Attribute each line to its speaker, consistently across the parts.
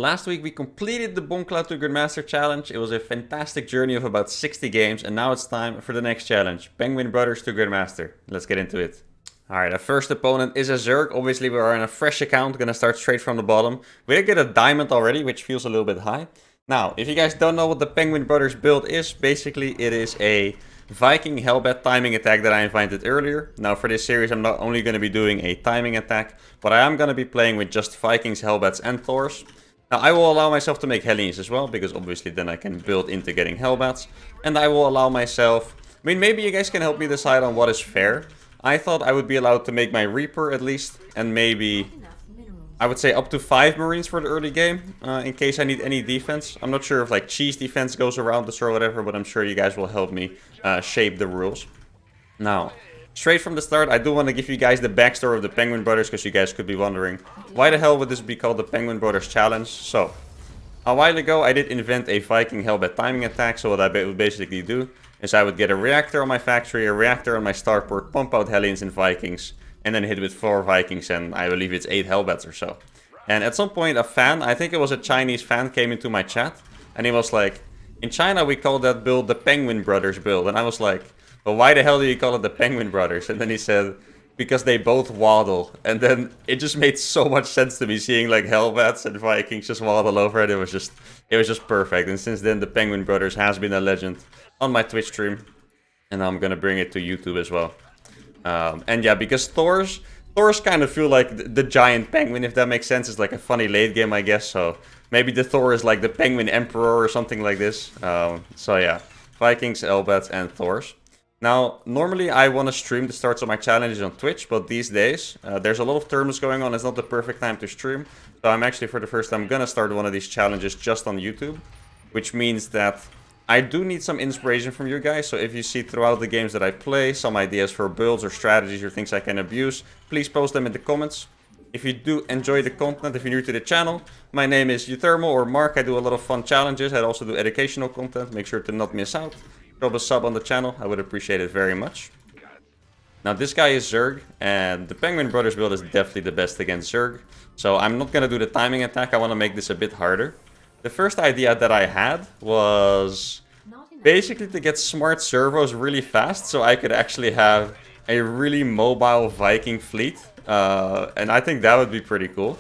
Speaker 1: Last week we completed the Bomb Cloud to Grandmaster challenge. It was a fantastic journey of about 60 games, and now it's time for the next challenge. Penguin Brothers to Grandmaster. Let's get into it. Alright, our first opponent is a Zerg. Obviously we are in a fresh account, gonna start straight from the bottom. We did get a diamond already, which feels a little bit high. Now, if you guys don't know what the Penguin Brothers build is, basically it is a Viking Hellbat timing attack that I invented earlier. Now for this series I'm not only going to be doing a timing attack, but I am going to be playing with just Vikings, Hellbats and Thors. Now I will allow myself to make Hellions as well, because obviously then I can build into getting Hellbats. And I will allow myself... I mean, maybe you guys can help me decide on what is fair. I thought I would be allowed to make my Reaper at least, and maybe... I would say up to 5 Marines for the early game, in case I need any defense. I'm not sure if like cheese defense goes around this or whatever, but I'm sure you guys will help me shape the rules. Now, straight from the start, I do want to give you guys the backstory of the Penguin Brothers, because you guys could be wondering, why the hell would this be called the Penguin Brothers Challenge? So, a while ago I did invent a Viking Hellbat timing attack, so what I would basically do is I would get a reactor on my factory, a reactor on my starport, pump out Hellions and Vikings, and then hit with 4 Vikings and I believe it's 8 Hellbats or so. And at some point a fan, I think it was a Chinese fan, came into my chat and he was like, in China we call that build the Penguin Brothers build. And I was like, well, why the hell do you call it the Penguin Brothers? And then he said, because they both waddle. And then it just made so much sense to me, seeing like Hellbats and Vikings just waddle over it. It was just perfect. And since then the Penguin Brothers has been a legend on my Twitch stream. And I'm gonna bring it to YouTube as well. And yeah, because Thors kind of feel like the giant penguin, if that makes sense. It's like a funny late game, I guess. So maybe the Thor is like the penguin emperor or something like this. So yeah, Vikings, Hellbats, and Thors. Now, normally I want to stream the starts of my challenges on Twitch, but these days there's a lot of tournaments going on. It's not the perfect time to stream. So I'm actually for the first time gonna start one of these challenges just on YouTube, which means that I do need some inspiration from you guys, so if you see throughout the games that I play some ideas for builds or strategies or things I can abuse, please post them in the comments. If you do enjoy the content, if you're new to the channel, my name is uThermal or Mark. I do a lot of fun challenges. I also do educational content. Make sure to not miss out. Drop a sub on the channel. I would appreciate it very much. Now this guy is Zerg, and the Penguin Brothers build is definitely the best against Zerg. So I'm not going to do the timing attack. I want to make this a bit harder. The first idea that I had was basically to get smart servos really fast, so I could actually have a really mobile Viking fleet. And I think that would be pretty cool.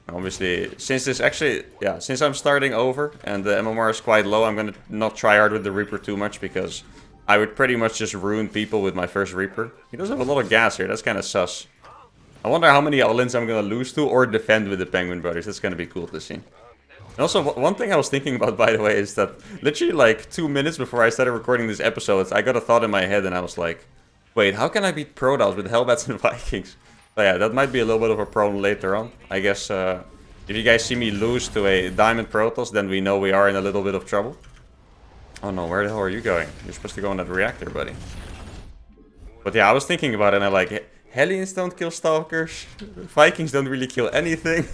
Speaker 1: Obviously, since I'm starting over and the MMR is quite low, I'm gonna not try hard with the Reaper too much, because I would pretty much just ruin people with my first Reaper. He does have a lot of gas here, that's kind of sus. I wonder how many all-ins I'm gonna lose to or defend with the Penguin Brothers. That's gonna be cool to see. And also, one thing I was thinking about, by the way, is that literally like 2 minutes before I started recording this episode, I got a thought in my head and I was like, wait, how can I beat Protoss with Hellbats and Vikings? So yeah, that might be a little bit of a problem later on. I guess if you guys see me lose to a Diamond Protoss, then we know we are in a little bit of trouble. Oh no, where the hell are you going? You're supposed to go on that reactor, buddy. But yeah, I was thinking about it and I like, Hellions don't kill Stalkers, Vikings don't really kill anything.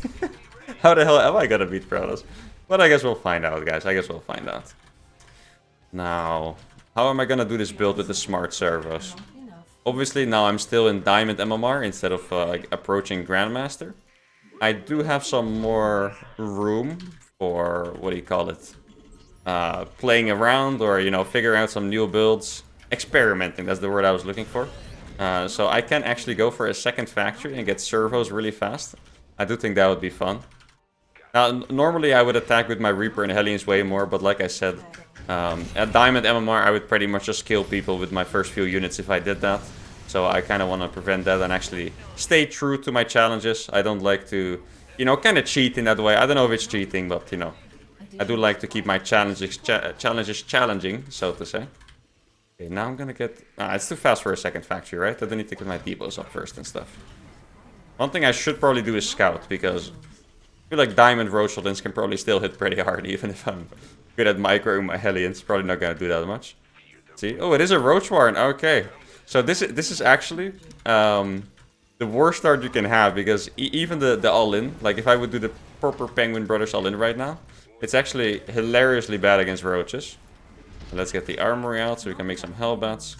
Speaker 1: How the hell am I gonna beat Protoss? But I guess we'll find out, guys. I guess we'll find out. Now, how am I gonna do this build with the smart servos? Obviously, now I'm still in Diamond MMR instead of like approaching Grandmaster. I do have some more room for, what do you call it? Playing around, or, you know, figuring out some new builds. Experimenting, that's the word I was looking for. So I can actually go for a second factory and get servos really fast. I do think that would be fun. Now, normally I would attack with my Reaper and Hellions way more, but like I said, at Diamond MMR I would pretty much just kill people with my first few units if I did that. So I kind of want to prevent that and actually stay true to my challenges. I don't like to, you know, kind of cheat in that way. I don't know if it's cheating, but, you know, I do like to keep my challenges challenging, so to say. Okay, now I'm gonna get... it's too fast for a second factory, right? I do need to get my depots up first and stuff. One thing I should probably do is scout, because I feel like Diamond Roachaldins can probably still hit pretty hard, even if I'm good at microing my Hellions. Probably not gonna do that much. See? Oh, it is a Roach Warren. Okay. So this is actually the worst start you can have, because even the all-in, like if I would do the proper Penguin Brothers all-in right now, it's actually hilariously bad against Roaches. Let's get the armory out so we can make some Hellbats.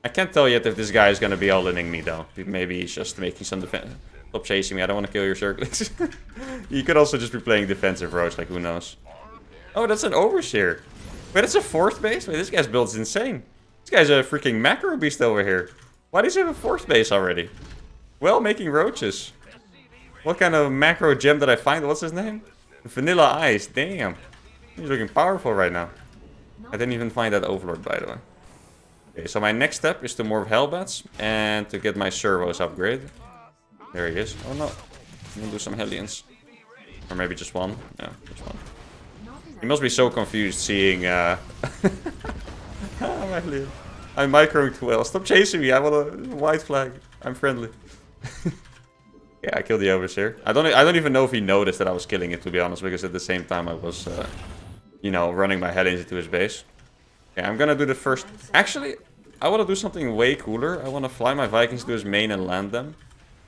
Speaker 1: I can't tell yet if this guy is gonna be all-inning me though. Maybe he's just making some defense. Stop chasing me. I don't want to kill your Zerglings. You could also just be playing defensive roach, like who knows. Oh, that's an overseer. Wait, that's a 4th base? Wait, this guy's build is insane. This guy's a freaking macro beast over here. Why does he have a 4th base already? Well, making roaches. What kind of macro gem did I find? What's his name? Vanilla Ice. Damn. He's looking powerful right now. I didn't even find that overlord, by the way. Okay, so my next step is to morph Hellbats and to get my servos upgrade. There he is. Oh no. I'm gonna do some Hellions. Or maybe just one. Yeah, just one. He must be so confused seeing I'm microing too well. Stop chasing me. I want a white flag. I'm friendly. Yeah, I killed the overseer. I don't even know if he noticed that I was killing it, to be honest, because at the same time I was you know, running my Hellions into his base. Okay, I'm gonna do the first... Actually, I want to do something way cooler. I want to fly my Vikings to his main and land them.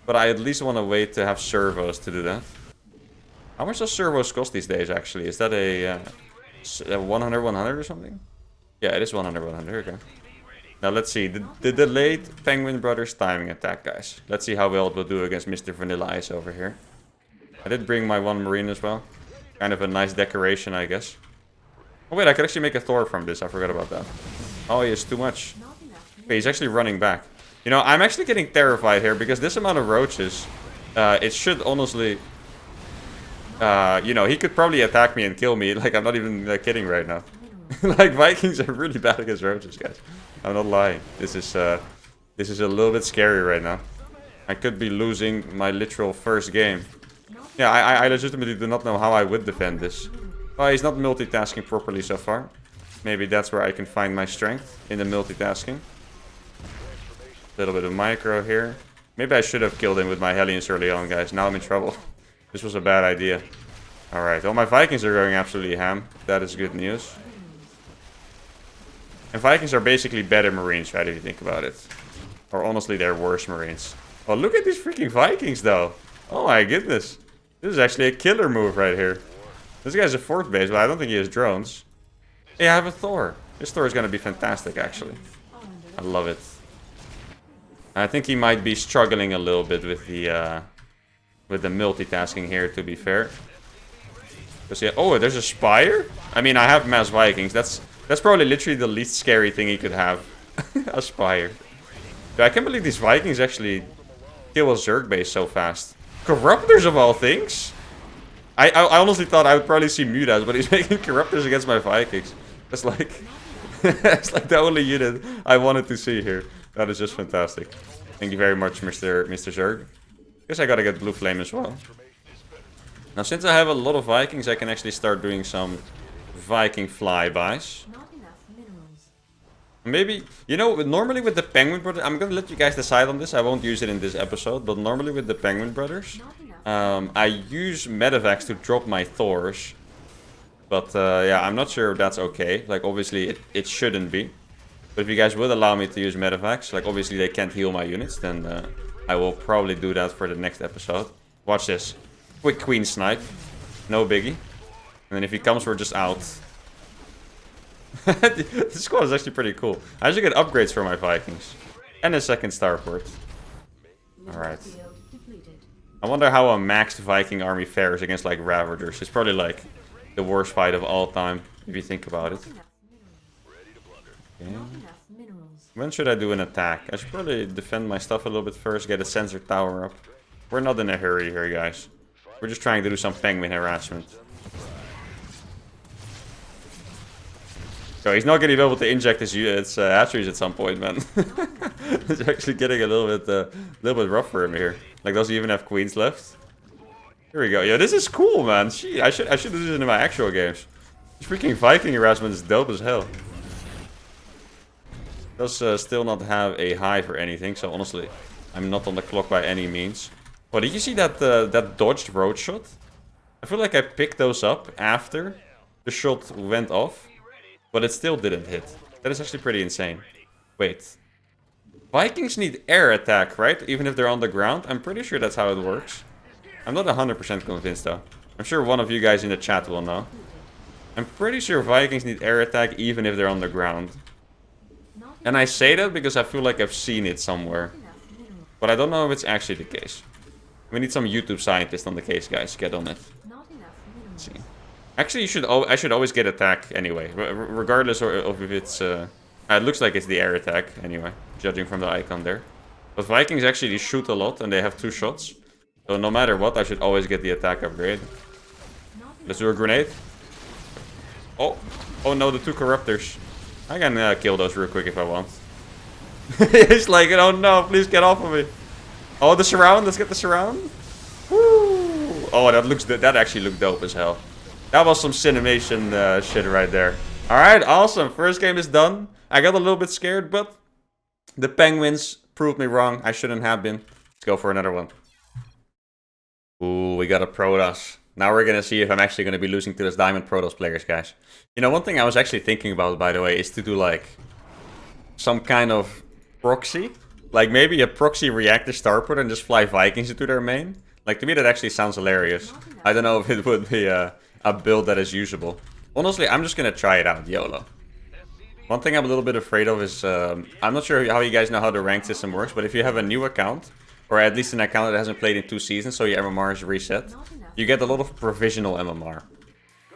Speaker 1: But I at least want to wait to have servos to do that. How much does servos cost these days, actually? Is that a 100-100 or something? Yeah, it is 100-100, okay. Now let's see, the delayed Penguin Brothers timing attack, guys. Let's see how well it will do against Mr. Vanilla Ice over here. I did bring my 1 Marine as well. Kind of a nice decoration, I guess. Oh wait, I could actually make a Thor from this, I forgot about that. Oh, he is too much. Okay, he's actually running back. You know, I'm actually getting terrified here, because this amount of roaches, it should honestly... you know, he could probably attack me and kill me, like I'm not even kidding right now. Like, Vikings are really bad against roaches, guys. I'm not lying. This is a little bit scary right now. I could be losing my literal first game. Yeah, I legitimately do not know how I would defend this. Oh, he's not multitasking properly so far. Maybe that's where I can find my strength, in the multitasking. A little bit of micro here. Maybe I should have killed him with my Hellions early on, guys. Now I'm in trouble. This was a bad idea. Alright, well my Vikings are going absolutely ham. That is good news. And Vikings are basically better Marines, right, if you think about it. Or honestly, they're worse Marines. Oh, look at these freaking Vikings, though. Oh my goodness. This is actually a killer move right here. This guy's a 4th base, but I don't think he has drones. Hey, I have a Thor. This Thor is going to be fantastic, actually. I love it. I think he might be struggling a little bit with the multitasking here, to be fair. Yeah, oh, there's a Spire? I mean, I have mass Vikings. That's probably literally the least scary thing he could have. A Spire. Dude, I can't believe these Vikings actually kill a Zerg base so fast. Corruptors of all things? I honestly thought I would probably see Mutas, but he's making Corruptors against my Vikings. That's like... that's like the only unit I wanted to see here. That is just fantastic. Thank you very much, Mr. Zerg. Guess I gotta get Blue Flame as well. Now, since I have a lot of Vikings, I can actually start doing some Viking flybys. Maybe, you know, normally with the Penguin Brothers, I'm gonna let you guys decide on this. I won't use it in this episode, but normally with the Penguin Brothers, I use medevacs to drop my Thors. But yeah, I'm not sure if that's okay. Like, obviously, it shouldn't be. But if you guys would allow me to use medevacs, like, obviously they can't heal my units, then I will probably do that for the next episode. Watch this. Quick Queen Snipe. No biggie. And then if he comes, we're just out. This squad is actually pretty cool. I actually get upgrades for my Vikings. And a 2nd starport. Alright. I wonder how a maxed Viking army fares against, like, Ravagers. It's probably, like, the worst fight of all time, if you think about it. Okay. When should I do an attack? I should probably defend my stuff a little bit first, get a sensor tower up. We're not in a hurry here, guys. We're just trying to do some penguin harassment. So he's not going to be able to inject his hatcheries at some point, man. It's actually getting a little bit rough for him here. Like, does he even have queens left? Here we go. Yeah, this is cool, man. Gee, I should do this in my actual games. This freaking Viking harassment is dope as hell. Does still not have a hive or anything, so honestly, I'm not on the clock by any means. Oh, did you see that that dodged road shot? I feel like I picked those up after the shot went off, but it still didn't hit. That is actually pretty insane. Wait. Vikings need air attack, right? Even if they're on the ground? I'm pretty sure that's how it works. I'm not 100% convinced, though. I'm sure one of you guys in the chat will know. I'm pretty sure Vikings need air attack even if they're on the ground. And I say that because I feel like I've seen it somewhere. But I don't know if it's actually the case. We need some YouTube scientist on the case, guys. Get on it. Let's see. Actually, I should always get attack anyway, regardless of if it's... it looks like it's the air attack anyway, judging from the icon there. But Vikings actually shoot a lot and they have 2 shots. So no matter what, I should always get the attack upgrade. Let's do a grenade. Oh, oh no, the 2 corruptors. I can kill those real quick if I want. It's like, oh no, please get off of me. Oh, the surround, let's get the surround. Woo. Oh, that actually looked dope as hell. That was some cinemation shit right there. Alright, awesome. First game is done. I got a little bit scared, but the Penguins proved me wrong. I shouldn't have been. Let's go for another one. Ooh, we got a Protoss. Now we're gonna see if I'm actually gonna be losing to those Diamond Protoss players, guys. You know, one thing I was actually thinking about, by the way, is to do like some kind of proxy. Like maybe a proxy reactor starport and just fly Vikings into their main. Like, to me that actually sounds hilarious. I don't know if it would be a build that is usable. Honestly, I'm just gonna try it out, YOLO. One thing I'm a little bit afraid of is, I'm not sure how you guys know how the rank system works, but if you have a new account, or at least an account that hasn't played in 2 seasons, so your MMR is reset, you get a lot of provisional MMR.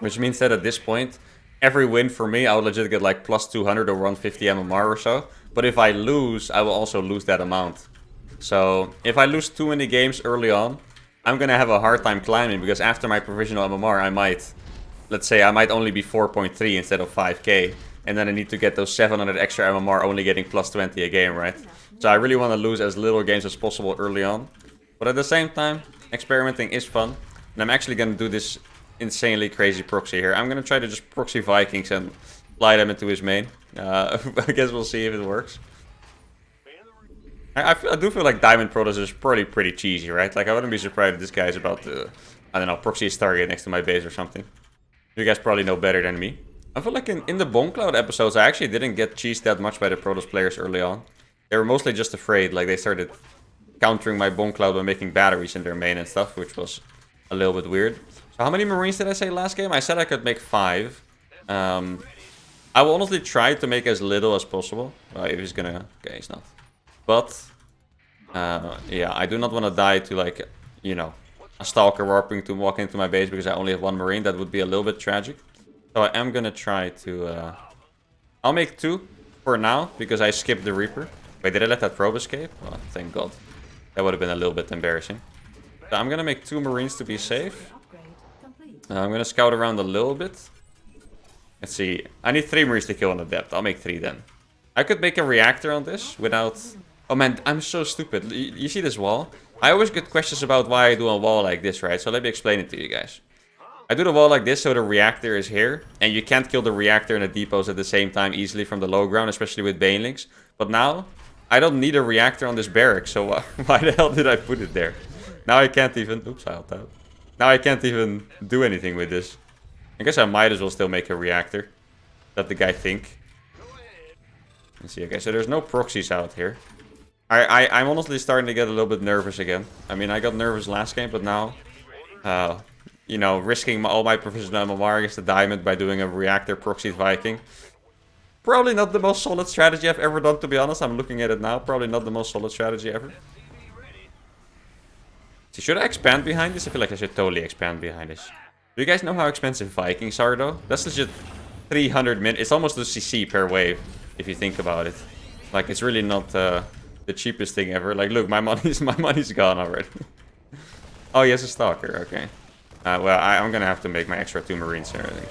Speaker 1: Which means that at this point, every win for me, I would legit get like plus 200 or 150 MMR or so. But if I lose, I will also lose that amount. So, if I lose too many games early on, I'm gonna have a hard time climbing, because after my provisional MMR, I might, let's say, I might only be 4.3 instead of 5k. And then I need to get those 700 extra MMR, only getting plus 20 a game, right? So I really want to lose as little games as possible early on. But at the same time, experimenting is fun. And I'm actually going to do this insanely crazy proxy here. I'm going to try to just proxy Vikings and fly them into his main. I guess we'll see if it works. I do feel like Diamond Protoss is probably pretty cheesy, right? Like, I wouldn't be surprised if this guy is about to, I don't know, proxy his target next to my base or something. You guys probably know better than me. I feel like in the Bomb Cloud episodes, I actually didn't get cheesed that much by the Protoss players early on. They were mostly just afraid, like they started countering my Bomb Cloud by making batteries in their main and stuff, which was a little bit weird. So how many Marines did I say last game? I said I could make 5. I will honestly try to make as little as possible. If he's gonna... Okay, he's not. But, yeah, I do not want to die to, like, you know, a Stalker warping to walk into my base because I only have 1 Marine. That would be a little bit tragic. So I am gonna try to... I'll make 2 for now, because I skipped the Reaper. Wait, did I let that probe escape? Oh, thank God. That would have been a little bit embarrassing. So I'm gonna make 2 Marines to be safe. I'm gonna scout around a little bit. Let's see. I need 3 Marines to kill on the depth. I'll make 3 then. I could make a reactor on this without... Oh man, I'm so stupid. You see this wall? I always get questions about why I do a wall like this, right? So let me explain it to you guys. I do the wall like this so the reactor is here. And you can't kill the reactor and the depots at the same time easily from the low ground, especially with Banelings. But now, I don't need a reactor on this barrack, so why the hell did I put it there? Now I can't even... Oops, I helped out. Now I can't even do anything with this. I guess I might as well still make a reactor. Let the guy think. Let's see, okay, so there's no proxies out here. I'm honestly starting to get a little bit nervous again. I mean, I got nervous last game, but now... you know, risking all my provisional MMR against the Diamond by doing a reactor proxied Viking. Probably not the most solid strategy I've ever done, to be honest. I'm looking at it now. Probably not the most solid strategy ever. So should I expand behind this? I feel like I should totally expand behind this. Do you guys know how expensive Vikings are, though? That's legit 300 min. It's almost a CC per wave, if you think about it. Like, it's really not the cheapest thing ever. Like, look, my money's gone already. Oh, he has a Stalker. Okay. Well, I'm gonna have to make my extra 2 Marines here, I think.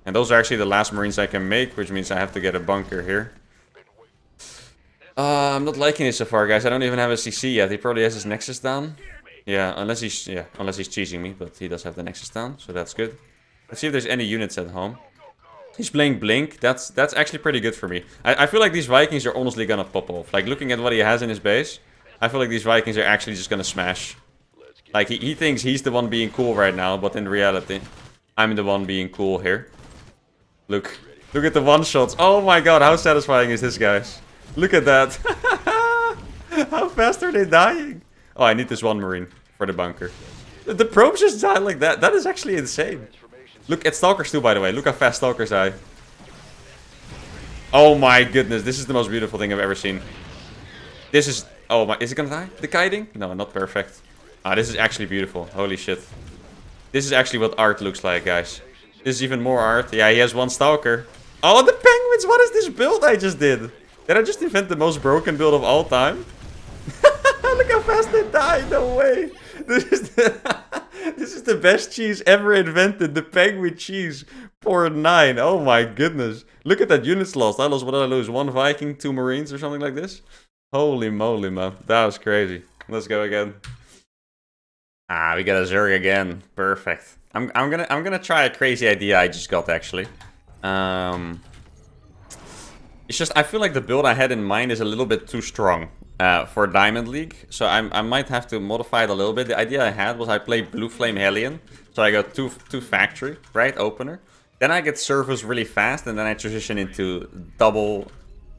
Speaker 1: And those are actually the last Marines I can make, which means I have to get a bunker here. I'm not liking it so far, guys. I don't even have a CC yet. He probably has his Nexus down. Yeah, unless he's cheesing me, but he does have the Nexus down, so that's good. Let's see if there's any units at home. He's playing Blink. That's actually pretty good for me. I feel like these Vikings are honestly gonna pop off. Like, looking at what he has in his base, I feel like these Vikings are actually just gonna smash. Like, he thinks he's the one being cool right now, but in reality, I'm the one being cool here. Look at the one-shots. Oh my god, how satisfying is this, guys? Look at that. How fast are they dying? Oh, I need this 1 Marine for the bunker. The probes just die like that. That is actually insane. Look at Stalkers too, by the way. Look how fast Stalkers die. Oh my goodness, this is the most beautiful thing I've ever seen. This is... Oh my... Is it gonna die? The kiting? No, not perfect. Ah, this is actually beautiful. Holy shit. This is actually what art looks like, guys. This is even more art. Yeah, he has one stalker. Oh, the penguins! What is this build I just did? Did I just invent the most broken build of all time? Look how fast they die. No way. This is the best cheese ever invented. The penguin cheese. Poor 9. Oh my goodness. Look at that units lost. I lost, what did I lose? 1 Viking, 2 Marines or something like this? Holy moly, man. That was crazy. Let's go again. Ah, we got a Zerg again. Perfect. I'm gonna try a crazy idea I just got actually. It's just I feel like the build I had in mind is a little bit too strong for Diamond League, so I might have to modify it a little bit. The idea I had was I play Blue Flame Hellion, so I got two factory, right, opener. Then I get Servos really fast, and then I transition into double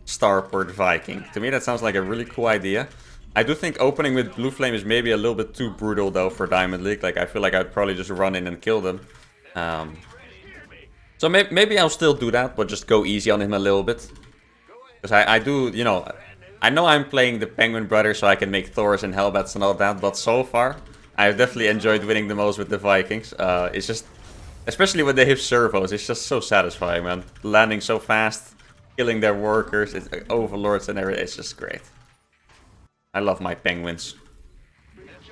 Speaker 1: Starport Viking. To me, that sounds like a really cool idea. I do think opening with Blue Flame is maybe a little bit too brutal, though, for Diamond League. Like, I feel like I'd probably just run in and kill them. So maybe I'll still do that, but just go easy on him a little bit. Because I do, you know, I know I'm playing the Penguin Brothers, so I can make Thors and Hellbats and all that. But so far, I've definitely enjoyed winning the most with the Vikings. It's just, especially when they have servos, it's just so satisfying, man. Landing so fast, killing their workers, it's overlords and everything. It's just great. I love my penguins.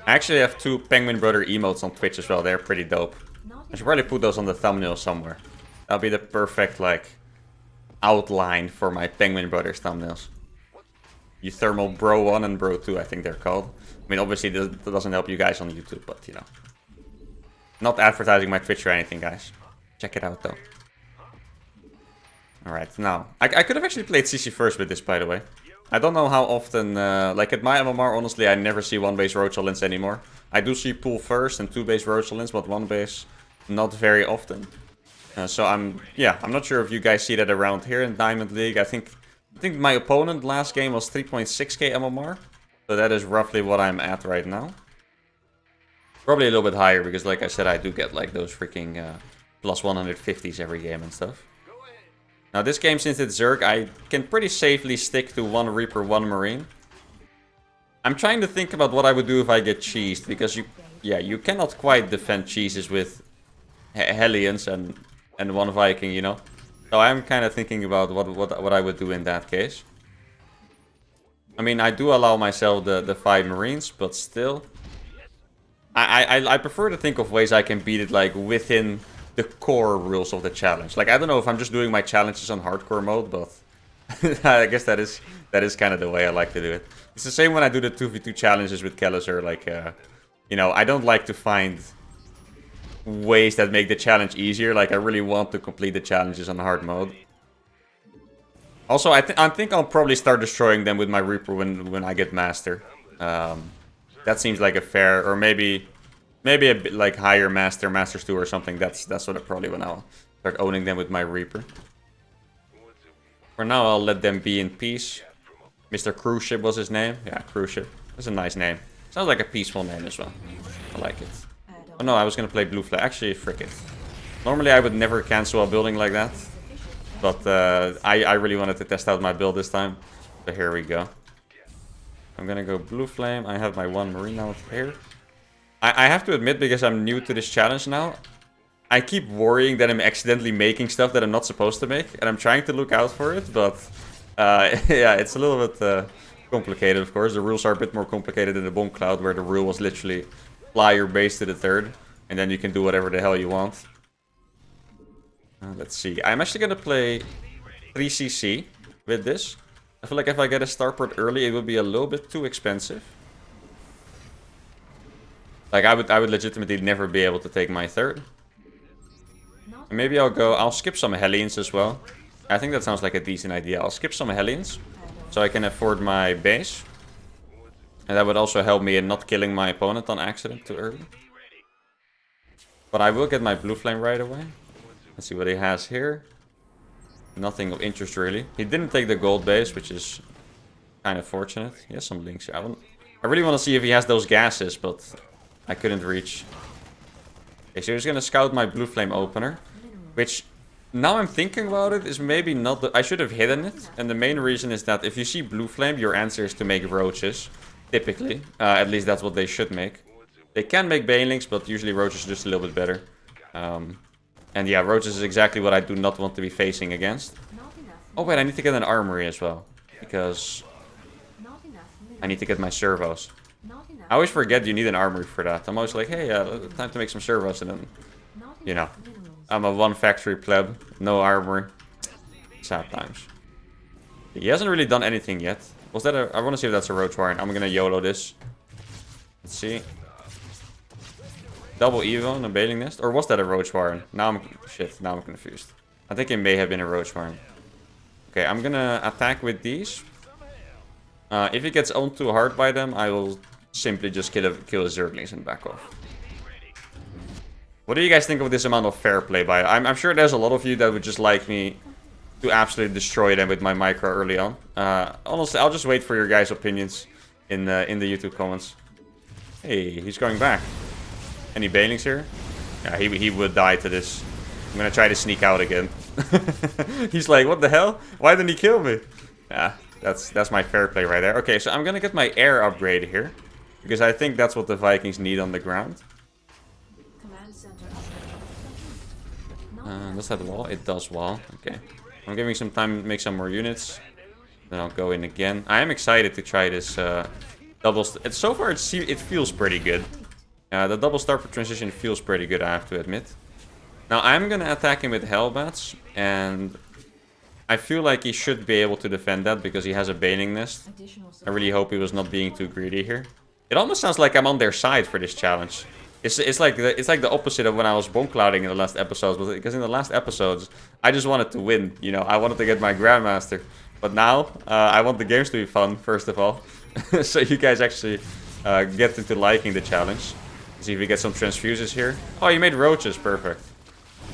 Speaker 1: I actually have 2 Penguin Brother emotes on Twitch as well. They're pretty dope. I should probably put those on the thumbnail somewhere. That'll be the perfect, like, outline for my Penguin Brothers thumbnails. uThermal Bro 1 and Bro 2, I think they're called. I mean, obviously, that doesn't help you guys on YouTube, but, you know. Not advertising my Twitch or anything, guys. Check it out, though. Alright, now. I could have actually played CC first with this, by the way. I don't know how often, like at my MMR, honestly, I never see 1 base Roachalins anymore. I do see pool first and 2 base Roachalins, but 1 base not very often. So I'm not sure if you guys see that around here in Diamond League. I think my opponent last game was 3.6k MMR. So that is roughly what I'm at right now. Probably a little bit higher because, like I said, I do get like those freaking plus 150s every game and stuff. Now this game, since it's Zerg, I can pretty safely stick to 1 Reaper, 1 Marine. I'm trying to think about what I would do if I get cheesed, because you cannot quite defend cheeses with Hellions and 1 Viking, you know. So I'm kind of thinking about what I would do in that case. I mean, I do allow myself the 5 Marines, but still, I prefer to think of ways I can beat it like within the core rules of the challenge. Like, I don't know if I'm just doing my challenges on hardcore mode, but I guess that is kind of the way I like to do it. It's the same when I do the 2v2 challenges with Kelliser. Like, you know, I don't like to find ways that make the challenge easier. Like, I really want to complete the challenges on hard mode. Also, I think I'll probably start destroying them with my Reaper when I get Master. That seems like a fair, or maybe a bit like higher Masters 2 or something. That's what I probably when I'll start owning them with my Reaper. For now, I'll let them be in peace. Mr. Cruise Ship was his name. Yeah, Cruise Ship. That's a nice name. Sounds like a peaceful name as well. I like it. Oh no, I was gonna play Blue Flag. Actually, frick it. Normally, I would never cancel a building like that. But I really wanted to test out my build this time. So here we go. I'm gonna go Blue Flame. I have my 1 Marine out here. I have to admit, because I'm new to this challenge now, I keep worrying that I'm accidentally making stuff that I'm not supposed to make. And I'm trying to look out for it, but yeah, it's a little bit complicated, of course. The rules are a bit more complicated in the Bomb Cloud, where the rule was literally fly your base to the 3rd, and then you can do whatever the hell you want. Let's see. I'm actually going to play 3cc with this. I feel like if I get a starport early, it will be a little bit too expensive. Like, I would legitimately never be able to take my 3rd. And maybe I'll skip some Hellions as well. I think that sounds like a decent idea. I'll skip some Hellions, so I can afford my base. And that would also help me in not killing my opponent on accident too early. But I will get my Blue Flame right away. Let's see what he has here. Nothing of interest, really. He didn't take the gold base, which is kind of fortunate. He has some links here. I really want to see if he has those gases, but I couldn't reach. Okay, so he's going to scout my Blue Flame opener. Which, now I'm thinking about it, is maybe not the... I should have hidden it. And the main reason is that if you see Blue Flame, your answer is to make roaches. Typically. At least that's what they should make. They can make banelings, but usually roaches are just a little bit better. And yeah, roaches is exactly what I do not want to be facing against. Oh wait, I need to get an armory as well. Because I need to get my servos. I always forget you need an armory for that. I'm always like, hey, time to make some servos. And then, you know, I'm a one factory pleb. No armory. Sad times. He hasn't really done anything yet. Was that a... I want to see if that's a roach warren. I'm going to YOLO this. Let's see. Double Evo and a bailing nest? Or was that a roach warren? Now I'm... Shit, now I'm confused. I think it may have been a roach warren. Okay, I'm going to attack with these. If it gets owned too hard by them, I will simply just kill a Zerglings and back off. What do you guys think of this amount of fair play by it? I'm sure there's a lot of you that would just like me to absolutely destroy them with my micro early on. Honestly, I'll just wait for your guys' opinions in the YouTube comments. Hey, he's going back. Any bailings here? Yeah, he would die to this. I'm gonna try to sneak out again. He's like, what the hell? Why didn't he kill me? Yeah, that's my fair play right there. Okay, so I'm gonna get my air upgrade here. Because I think that's what the Vikings need on the ground. Does that wall? It does wall. Okay. I'm giving some time to make some more units. Then I'll go in again. I am excited to try this double... So far, it feels pretty good. The double start for transition feels pretty good, I have to admit. Now, I'm going to attack him with Hellbats. And I feel like he should be able to defend that because he has a bailing nest. I really hope he was not being too greedy here. It almost sounds like I'm on their side for this challenge. It's like the opposite of when I was bomb clouding in the last episodes. Because in the last episodes, I just wanted to win. You know, I wanted to get my Grandmaster. But now, I want the games to be fun, first of all. So you guys actually get into liking the challenge. See if we get some transfuses here. Oh, you made roaches. Perfect.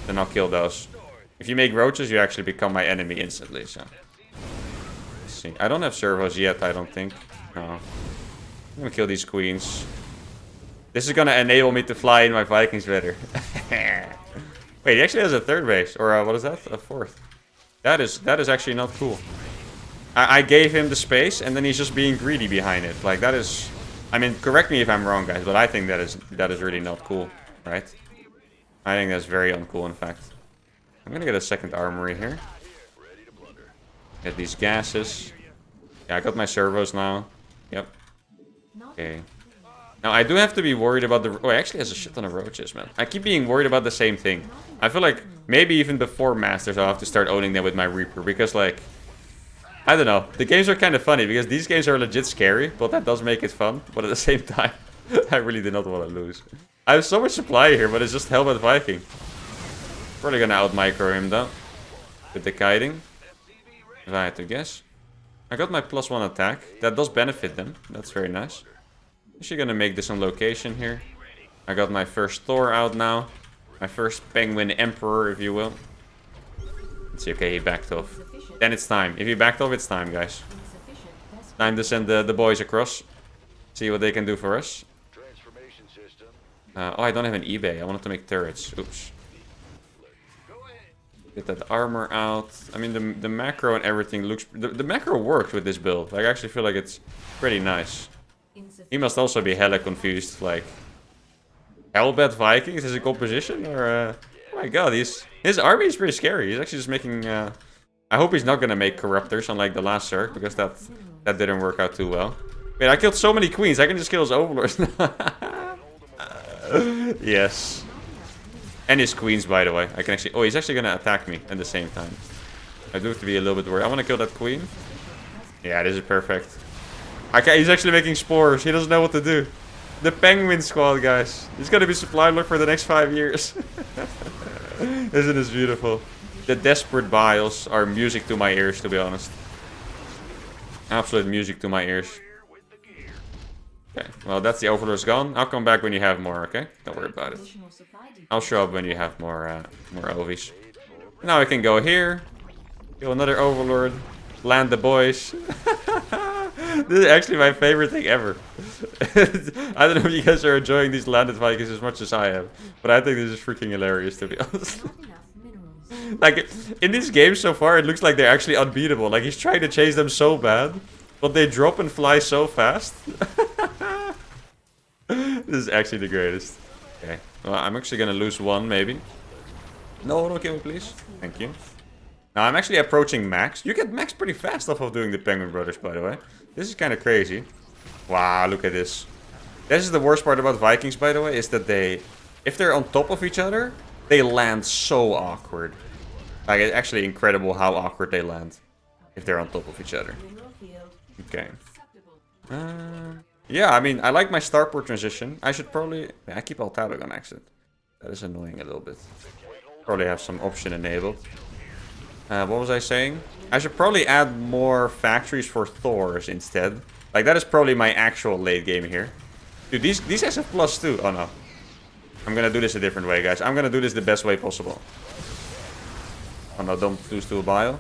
Speaker 1: Then I'll kill those. If you make roaches, you actually become my enemy instantly. So, let's see. I don't have servos yet, I don't think. No. I'm gonna kill these queens. This is gonna enable me to fly in my Vikings better. Wait, he actually has a third base. Or what is that? A fourth. That is actually not cool. I gave him the space and then he's just being greedy behind it. Like that is... I mean, correct me if I'm wrong, guys, but I think that is really not cool, right? I think that's very uncool, in fact. I'm gonna get a second armory here. Get these gases. Yeah, I got my servos now. Yep. Okay. Now, I do have to be worried about the... Oh, he actually has a shit ton of roaches, man. I keep being worried about the same thing. I feel like maybe even before Masters, I'll have to start owning them with my Reaper. Because, like... I don't know. The games are kind of funny because these games are legit scary. But that does make it fun. But at the same time, I really did not want to lose. I have so much supply here, but it's just Hellbat Viking. Probably gonna out-micro him, though. With the kiting. If I had to guess. I got my +1 attack. That does benefit them. That's very nice. Actually gonna make this on location here. I got my first Thor out now. My first Penguin Emperor, if you will. Let's see, okay, he backed off. Then it's time. If he backed off, it's time, guys. Time to send the boys across. See what they can do for us. Oh, I don't have an eBay. I wanted to make turrets. Oops. Get that armor out. I mean, the macro and everything looks... The macro works with this build. I actually feel like it's pretty nice. He must also be hella confused, like... Hellbat Vikings is a composition? Or, oh my god, his army is pretty scary. He's actually just making, I hope he's not gonna make Corruptors, unlike the last Zerg, because that didn't work out too well. Wait, I killed so many queens, I can just kill his overlords. Yes. And his queens, by the way. I can actually... Oh, he's actually gonna attack me at the same time. I do have to be a little bit worried. I want to kill that queen. Yeah, this is perfect. He's actually making spores. He doesn't know what to do. The Penguin Squad, guys. He's gonna be supply lord for the next 5 years. Isn't this beautiful? The Desperate Biles are music to my ears, to be honest. Absolute music to my ears. Okay, well, that's the Overlord's gone. I'll come back when you have more, okay? Don't worry about it. I'll show up when you have more Ovies. Now I can go here. Kill another Overlord. Land the boys. This is actually my favorite thing ever. I don't know if you guys are enjoying these landed Vikings as much as I am. But I think this is freaking hilarious, to be honest. Like, in these games so far, it looks like they're actually unbeatable. Like, he's trying to chase them so bad. But they drop and fly so fast. This is actually the greatest. Okay. Well, I'm actually gonna lose one, maybe. No, don't kill me, please. Thank you. Now, I'm actually approaching max. You get max pretty fast off of doing the Penguin Brothers, by the way. This is kind of crazy. Wow, look at this. This is the worst part about Vikings, by the way, is that they... If they're on top of each other, they land so awkward. Like, it's actually incredible how awkward they land. If they're on top of each other. Okay. Yeah, I mean, I like my starport transition. I should probably... I keep Altatic on accident. That is annoying a little bit. Probably have some option enabled. What was I saying? I should probably add more factories for Thors instead. Like, that is probably my actual late game here. Dude, these guys have +2. Oh, no. I'm gonna do this a different way, guys. I'm gonna do this the best way possible. Oh, no, don't lose to a bio.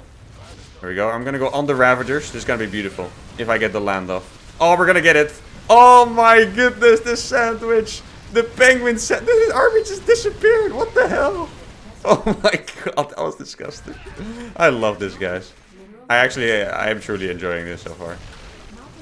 Speaker 1: There we go. I'm gonna go on the Ravagers. This is gonna be beautiful. If I get the land off. Oh, we're gonna get it. Oh, my goodness. The sandwich. The penguin sandwich. The army just disappeared. What the hell? Oh my god, that was disgusting. I love this, guys. I am truly enjoying this so far.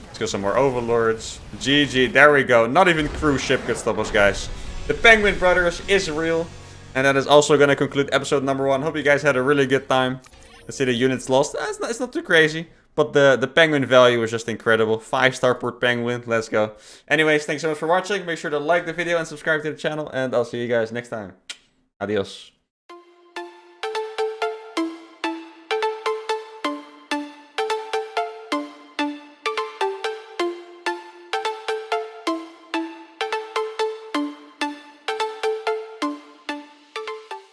Speaker 1: Let's go some more overlords. GG, there we go. Not even cruise ship could stop us, guys. The Penguin Brothers is real. And that is also going to conclude episode number 1. Hope you guys had a really good time. Let's see the units lost. It's not too crazy. But the penguin value is just incredible. 5-star port penguin. Let's go. Anyways, thanks so much for watching. Make sure to like the video and subscribe to the channel. And I'll see you guys next time. Adios.